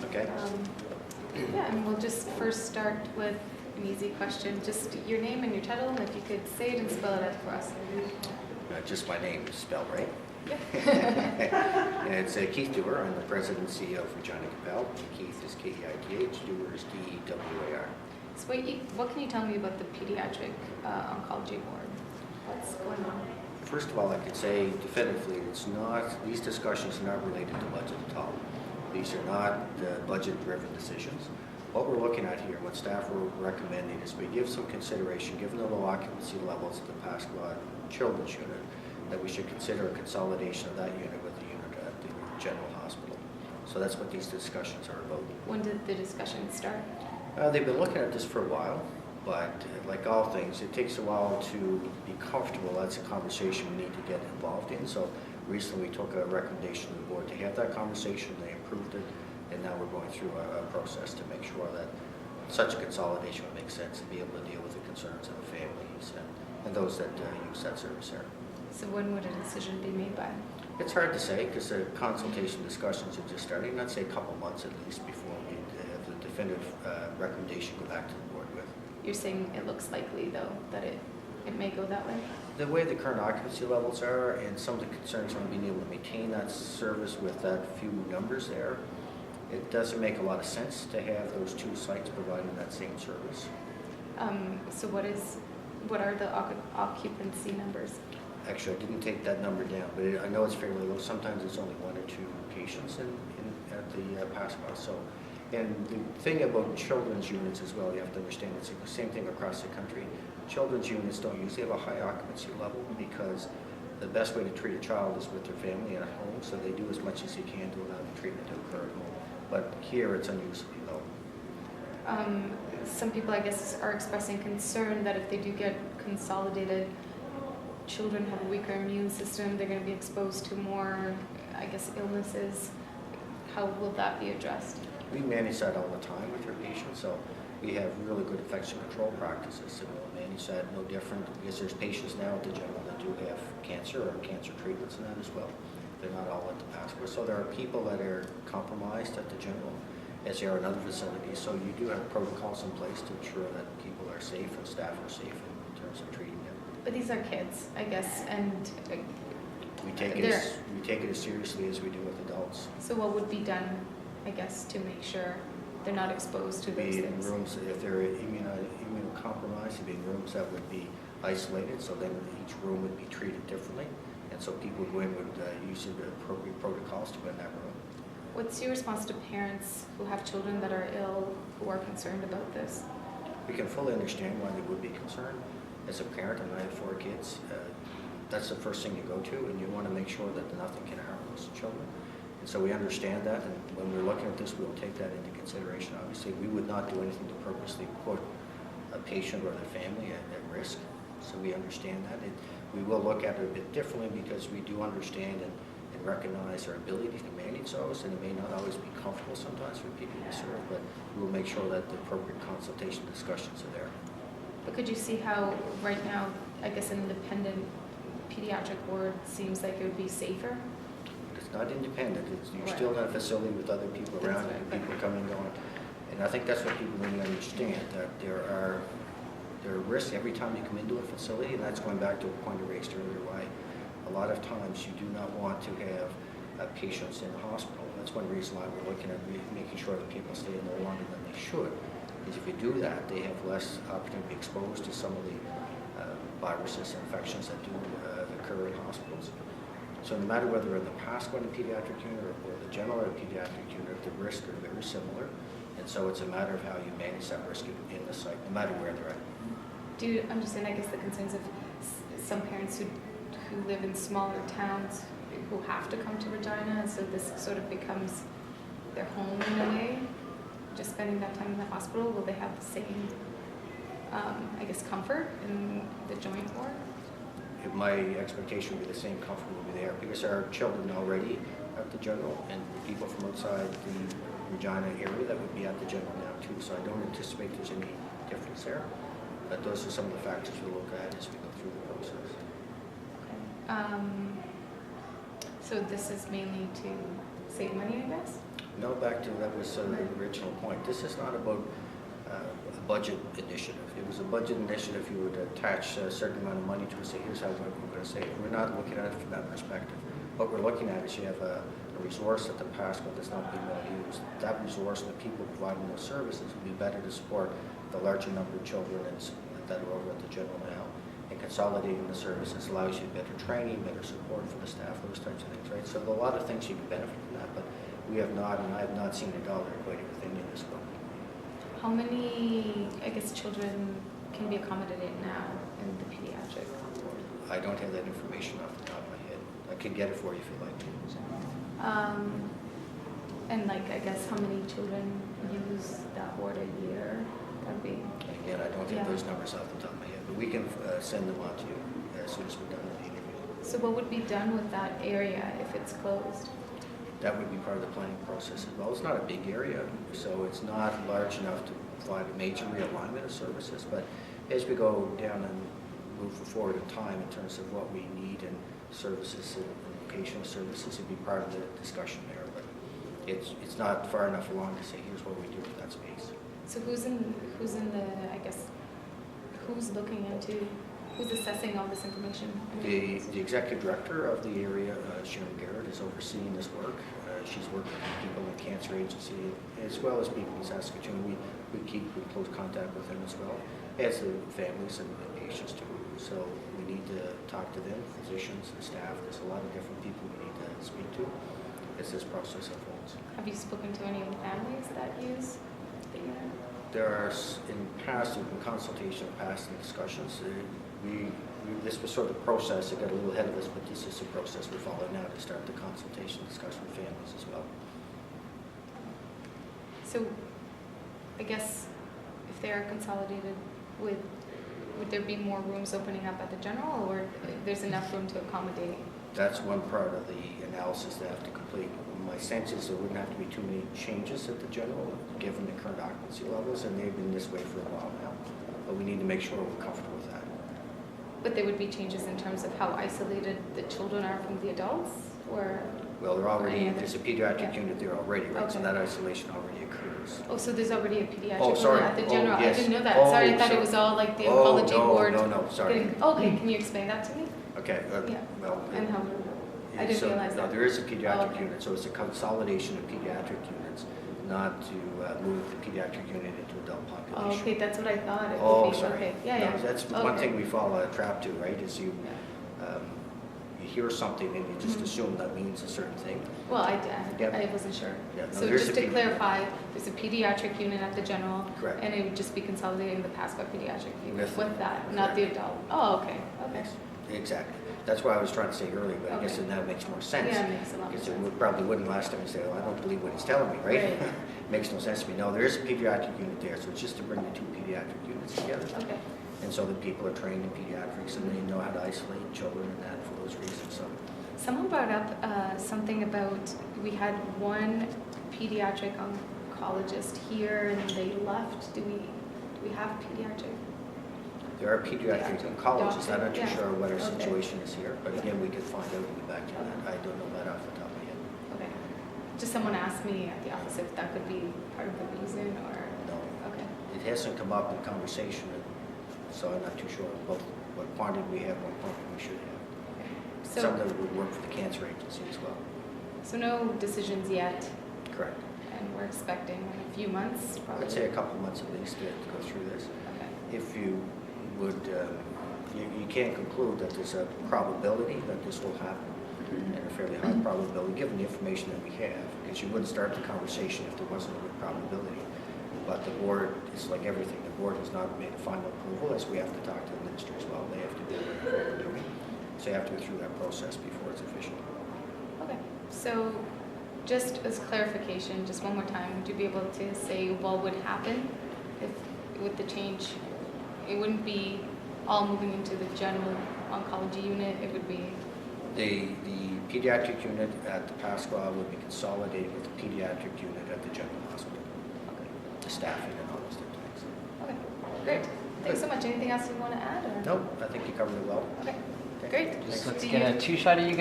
Okay. Yeah, and we'll just first start with an easy question. Just your name and your title, and if you could say it and spell it out for us. Just my name is spelled right. Yeah. And it's Keith Dewar. I'm the President and CEO of Regina General Hospital. Keith is Keith, Dewar is Dewar. So what can you tell me about the pediatric oncology board? What's going on? First of all, I could say definitively these discussions are not related to budget at all. These are not budget-driven decisions. What we're looking at here, what staff are recommending, is we give some consideration, given the low occupancy levels at the Pasqua Children's Unit, that we should consider a consolidation of that unit with the unit at the General Hospital. So that's what these discussions are about. When did the discussion start? They've been looking at this for a while, but like all things, it takes a while to be comfortable. That's a conversation we need to get involved in. So recently we took a recommendation to the board to have that conversation. They approved it, and now we're going through a process to make sure that such a consolidation would make sense and be able to deal with the concerns of the families and those that use that service there. So when would a decision be made by? It's hard to say because the consultation discussions are just starting. I'd say a couple months at least before we have the definitive recommendation go back to the board with. You're saying it looks likely, though, that it may go that way? The way the current occupancy levels are and some of the concerns on being able to maintain that service with that few numbers there, it doesn't make a lot of sense to have those two sites providing that same service. So what are the occupancy numbers? Actually, I didn't take that number down, but I know it's fairly low. Sometimes it's only 1 or 2 patients at the Pasqua. So, and the thing about children's units as well, you have to understand it's the same thing across the country. Children's units don't usually have a high occupancy level because the best way to treat a child is with their family at home, so they do as much as they can to allow the treatment to occur at home. But here it's unusually low. Some people, I guess, are expressing concern that if they do get consolidated, children have a weaker immune system, they're going to be exposed to more, I guess, illnesses. How will that be addressed? We manage that all the time with our patients, so we have really good infection control practices, and we'll manage that no different because there's patients now at the General that do have cancer or cancer treatments and that as well. They're not all at the Pasqua. So there are people that are compromised at the General as there are in other facilities, so you do have protocols in place to ensure that people are safe and staff are safe in terms of treating them. But these are kids, I guess, and we take it as seriously as we do with adults. So what would be done, I guess, to make sure they're not exposed to those things? Rooms, if they're immunocompromised, it'd be in rooms that would be isolated, so then each room would be treated differently, and so people who go in would use the appropriate protocols to go in that room. What's your response to parents who have children that are ill, who are concerned about this? We can fully understand why they would be concerned. As a parent, and I have 4 kids, that's the first thing you go to, and you want to make sure that nothing can harm those children. And so we understand that, and when we're looking at this, we'll take that into consideration. Obviously, we would not do anything to purposely put a patient or their family at risk, so we understand that. We will look at it a bit differently because we do understand and recognize our ability to manage those, and it may not always be comfortable sometimes for people to serve, but we'll make sure that the appropriate consultation discussions are there. But could you see how right now, I guess, an independent pediatric ward seems like it would be safer? It's not independent. You're right. Still in a facility with other people around you, and people coming and going. And I think that's what people really understand, that there are risks every time you come into a facility, and that's going back to a point I raised earlier, why a lot of times you do not want to have patients in the hospital. That's one reason why we're looking at making sure that people stay in there longer than they should. Is if you do that, they have less opportunity to be exposed to some of the viruses and infections that do occur in hospitals. So no matter whether in the Pasqua in the pediatric unit or the General or pediatric unit, the risks are very similar. And so it's a matter of how you manage that risk in the site, no matter where they're at. Do you understand, I guess, the concerns of some parents who live in smaller towns who have to come to Regina, and so this sort of becomes their home in a way, just spending that time in the hospital? Will they have the same, I guess, comfort in the joint ward? My expectation would be the same comfort will be there because there are children already at the General and people from outside the Regina area that would be at the General now too, so I don't anticipate there's any difference there. But those are some of the factors we'll look at as we go through the process. Okay. So this is mainly to save money, I guess? No, No, back to, that was sort of the original point. This is not about a budget initiative. If it was a budget initiative, you would attach a certain amount of money to it, say, here's how we're going to save. We're not looking at it from that perspective. What we're looking at is you have a resource at the Pasco that's not being well used. That resource and the people providing those services would be better to support the larger number of children that are over at the general now. And consolidating the services allows you better training, better support for the staff, those types of things, right? So a lot of things you can benefit from that, but we have not, and I have not seen a dollar equated with any of this book. How many, I guess, children can be accommodated now in the pediatric ward? I don't have that information off the top of my head. I could get it for you if you like. And like, I guess, how many children use that ward a year? That'd be. Again, I don't have those numbers off the top of my head, but we can send them on to you as soon as we're done with the interview. So what would be done with that area if it's closed? That would be part of the planning process as well. It's not a big area, so it's not large enough to provide a major realignment of services, but as we go down and move forward in time in terms of what we need and services and location of services, it'd be part of the discussion there, but it's not far enough along to say, here's what we do with that space. So who's in the, I guess, who's looking into, who's assessing all this information? The executive director of the area, Sharon Garrett, is overseeing this work. She's working with people in the cancer agency as well as people in Saskatchewan. We keep in close contact with them as well, as the families and patients too. So we need to talk to them, physicians, the staff. There's a lot of different people we need to speak to as this process unfolds. Have you spoken to any of the families that use the unit? There are, in past, in consultation, past discussions, this was sort of the process. It got a little ahead of us, but this is the process we're following now to start the consultation discussion with families as well. So, I guess if they are consolidated, would there be more rooms opening up at the general, or there's enough room to accommodate? That's one part of the analysis they have to complete. My sense is there wouldn't have to be too many changes at the general, given the current occupancy levels, and they've been this way for a while now. But we need to make sure we're comfortable with that. But there would be changes in terms of how isolated the children are from the adults, or? Well, there's a pediatric unit there already, right? Okay. So that isolation already occurs. Oh, so there's already a pediatric sorry. unit at the general? Yes. I didn't know that. Sorry, I thought it was all like the oncology ward. No, sorry. Okay, can you explain that to me? Okay, Yeah. well. And how? I didn't realize No, that. there is a pediatric okay. unit, so it's a consolidation of pediatric units, not to move the pediatric unit into adult population. Oh, okay, that's what I thought it Oh, would be. sorry. Okay, yeah, No, yeah. that's one thing we fall trap to, right? Is you hear something and you just assume that means a certain thing. Well, I Yep. wasn't sure. Yeah, no, So there's just a to clarify, there's a pediatric unit at the general. Correct. And it would just be consolidating the Pasco pediatric unit With- with that, not the adult. Oh, okay, okay. Yes, exactly. That's what I was trying to say earlier, but I guess Okay. it now makes more sense. Yeah, it makes a lot of Because sense. it probably wouldn't last time and say, oh, I don't believe what he's telling me, right? Right. Makes no sense to me. No, there is a pediatric unit there, so it's just to bring the two pediatric units together. Okay. And so that people are trained in pediatrics and they know how to isolate children and that for those reasons. So Someone brought up something about, we had one pediatric oncologist here and they left. Do we have pediatric? there are pediatric oncologists. I'm not too Yeah. sure what our Okay. situation is here, but again, we could find out and get back to that. I don't know that off the top of my head. Okay. Just someone asked me at the office if that could be part of the reason or, No, okay. it hasn't come up in conversation, so I'm not too sure both what quantity we have, what quantity we should have. So, Some that would work for the cancer agency as well. so no decisions yet, Correct. and we're expecting in a few months, probably? I'd say a couple months at least to go through this. Okay. If you would, you can't conclude that there's a probability that this will happen, and a fairly high probability, given the information that we have, because you wouldn't start the conversation if there wasn't a good probability. But the board is like everything. The board has not made a final approval, as we have to talk to the minister as well. They have to do what we're doing. So you have to go through that process before it's official. Okay, so just as clarification, just one more time, would you be able to say what would happen if, with the change? It wouldn't be all moving into the general oncology unit, it would be, The pediatric unit at the Pasqua would be consolidated with the pediatric unit at the general hospital. The staffing and all those types of things. okay, great. Thanks so much. Anything else you want to add? Or? No, I think you covered it well. Okay, Okay. great. Thanks. Let's See get you. a two-shot of you guys.